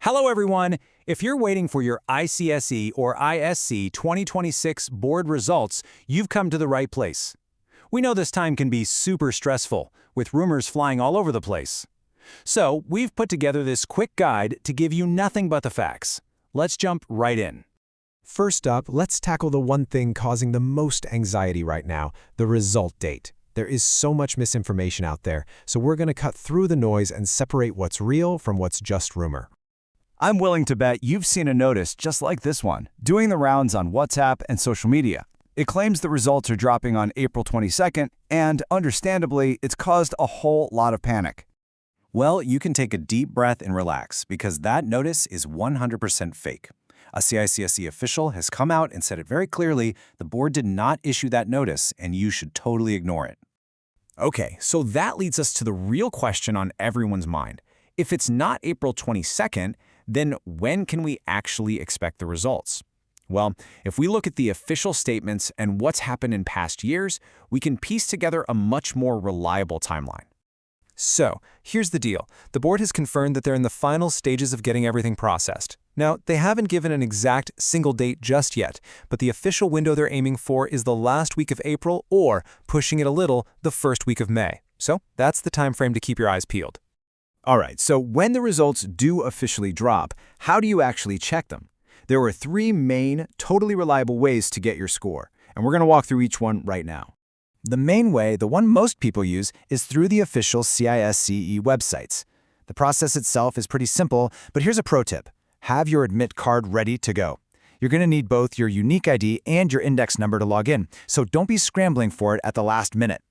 Hello everyone! If you're waiting for your Icse or ISC 2026 board results, you've come to the right place. We know this time can be super stressful, with rumors flying all over the place. So, we've put together this quick guide to give you nothing but the facts. Let's jump right in. First up, let's tackle the one thing causing the most anxiety right now, the result date. There is so much misinformation out there, so we're going to cut through the noise and separate what's real from what's just rumor. I'm willing to bet you've seen a notice just like this one, doing the rounds on WhatsApp and social media. It claims the results are dropping on April 22nd, and understandably, it's caused a whole lot of panic. Well, you can take a deep breath and relax, because that notice is 100% fake. A CICSE official has come out and said it very clearly the board did not issue that notice, and you should totally ignore it. Okay, so that leads us to the real question on everyone's mind. If it's not April 22nd, then when can we actually expect the results? Well, if we look at the official statements and what's happened in past years, we can piece together a much more reliable timeline. So, here's the deal. The board has confirmed that they're in the final stages of getting everything processed. Now, they haven't given an exact single date just yet, but the official window they're aiming for is the last week of April or, pushing it a little, the first week of May. So, that's the time frame to keep your eyes peeled. All right, so when the results do officially drop, how do you actually check them? There are three main, totally reliable ways to get your score, and we're going to walk through each one right now. The main way, the one most people use, is through the official CISCE websites. The process itself is pretty simple, but here's a pro tip. Have your admit card ready to go. You're going to need both your unique ID and your index number to log in, so don't be scrambling for it at the last minute.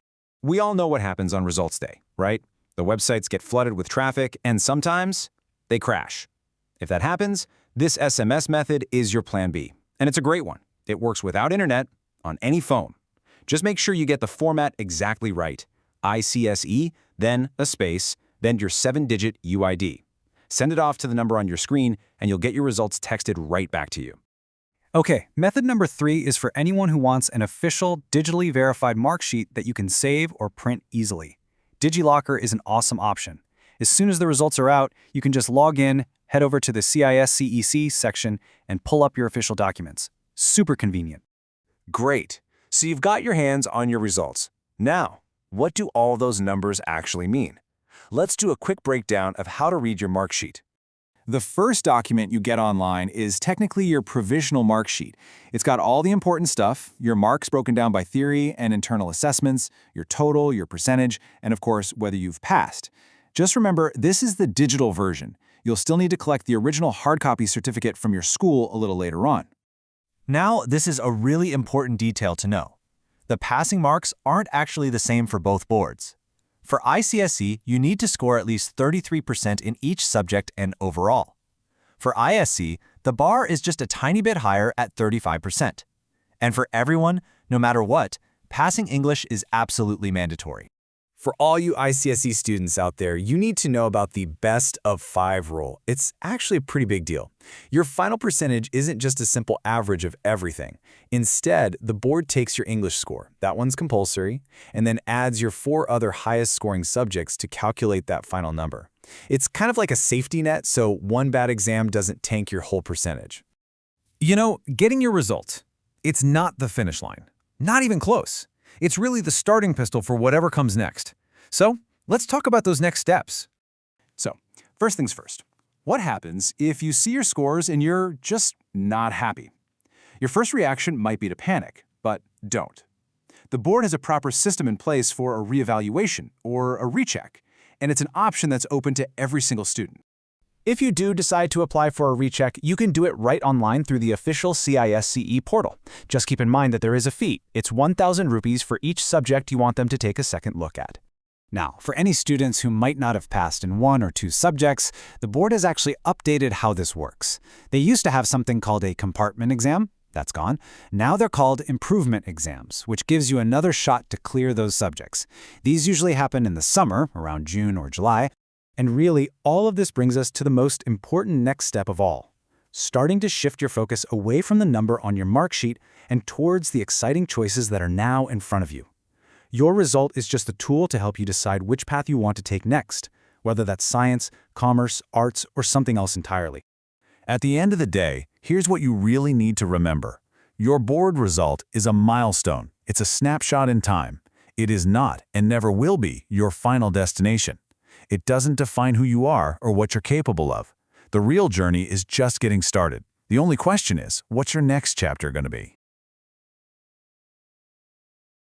We all know what happens on results day, right? The websites get flooded with traffic, and sometimes they crash. If that happens, this SMS method is your plan B, and it's a great one. It works without internet, on any phone. Just make sure you get the format exactly right. ICSE, then a space, then your 7-digit UID. Send it off to the number on your screen, and you'll get your results texted right back to you. Okay, method number 3 is for anyone who wants an official, digitally verified mark sheet that you can save or print easily. DigiLocker is an awesome option. As soon as the results are out, you can just log in, head over to the CISCEC section, and pull up your official documents. Super convenient. Great. So you've got your hands on your results. Now, what do all those numbers actually mean? Let's do a quick breakdown of how to read your mark sheet. The first document you get online is technically your provisional mark sheet. It's got all the important stuff, your marks broken down by theory and internal assessments, your total, your percentage, and of course, whether you've passed. Just remember, this is the digital version. You'll still need to collect the original hard copy certificate from your school a little later on. Now, this is a really important detail to know. The passing marks aren't actually the same for both boards. For ICSE, you need to score at least 33% in each subject and overall. For ISC, the bar is just a tiny bit higher at 35%. And for everyone, no matter what, passing English is absolutely mandatory. For all you ICSE students out there, you need to know about the best of 5 rule. It's actually a pretty big deal. Your final percentage isn't just a simple average of everything. Instead, the board takes your English score, that one's compulsory, and then adds your 4 other highest scoring subjects to calculate that final number. It's kind of like a safety net, so one bad exam doesn't tank your whole percentage. You know, getting your result, it's not the finish line. Not even close. It's really the starting pistol for whatever comes next. So, let's talk about those next steps. So, first things first. What happens if you see your scores and you're just not happy? Your first reaction might be to panic, but don't. The board has a proper system in place for a reevaluation or a recheck, and it's an option that's open to every single student. If you do decide to apply for a recheck, you can do it right online through the official CISCE portal. Just keep in mind that there is a fee. It's 1,000 rupees for each subject you want them to take a second look at. Now, for any students who might not have passed in 1 or 2 subjects, the board has actually updated how this works. They used to have something called a compartment exam. That's gone. Now they're called improvement exams, which gives you another shot to clear those subjects. These usually happen in the summer, around June or July. And really, all of this brings us to the most important next step of all, starting to shift your focus away from the number on your mark sheet and towards the exciting choices that are now in front of you. Your result is just a tool to help you decide which path you want to take next, whether that's science, commerce, arts, or something else entirely. At the end of the day, here's what you really need to remember. Your board result is a milestone. It's a snapshot in time. It is not, and never will be, your final destination. It doesn't define who you are or what you're capable of. The real journey is just getting started. The only question is, what's your next chapter going to be?